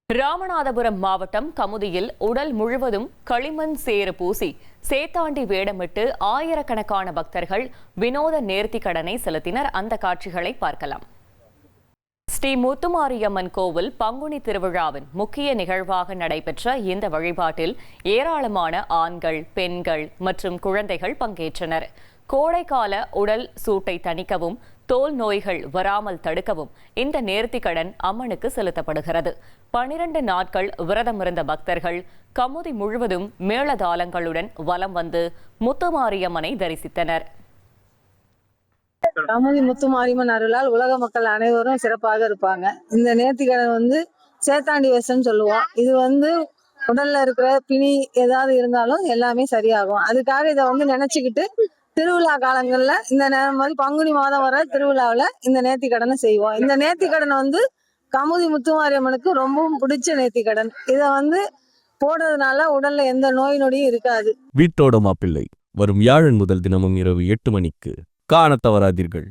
ராமநாதபுரம் மாவட்டம் கமுதியில் உடல் முழுவதும் களிமண் சேறு பூசி சேத்தாண்டி வேடமிட்டு ஆயிரக்கணக்கான பக்தர்கள் வினோத நேர்த்தி கடனை செலுத்தினர். அந்த காட்சிகளை பார்க்கலாம். ஸ்ரீ முத்துமாரியம்மன் கோவில் பங்குனி திருவிழாவின் முக்கிய நிகழ்வாக நடைபெற்ற இந்த வழிபாட்டில் ஏராளமான ஆண்கள், பெண்கள் மற்றும் குழந்தைகள் பங்கேற்றனர். கோடைக்கால உடல் சூட்டை தணிக்கவும் தோல் நோய்கள் வராமல் தடுக்கவும் இந்த நேர்த்திக்கடன் அம்மனுக்கு செலுத்தப்படுகிறது. 12 நாட்கள் விரதமிருந்த பக்தர்கள் கமுதி முழுவதும் மேளதாளங்களுடன் வலம் வந்து முத்துமாரியம்மனை தரிசித்தனர். கமுதி முத்துமாரியம்மன் அருளால் உலக மக்கள் அனைவரும் சிறப்பாக இருப்பாங்க. இந்த நேர்த்திக்கடன் சேத்தாண்டி வேஷம்னு சொல்லுவோம். இது உடல்ல இருக்கிற பிணி ஏதாவது இருந்தாலும் எல்லாமே சரியாகும். அதுக்காக இதை நினைச்சுக்கிட்டு திருவிழா காலங்கள்ல இந்த மாதிரி பங்குனி மாதம் வர திருவிழாவில் இந்த நேர்த்திக்கடனை செய்வோம். இந்த நேர்த்திக்கடன் கமுதி முத்துமாரியம்மனுக்கு ரொம்பவும் பிடிச்ச நேர்த்திக்கடன். இதை போடுறதுனால உடல்ல எந்த நோய் நொடியும் இருக்காது. வீட்டோட மாப்பிள்ளை வரும் வியாழன் முதல் தினமும் இரவு 8 மணிக்கு காணத் தவறாதீர்கள்.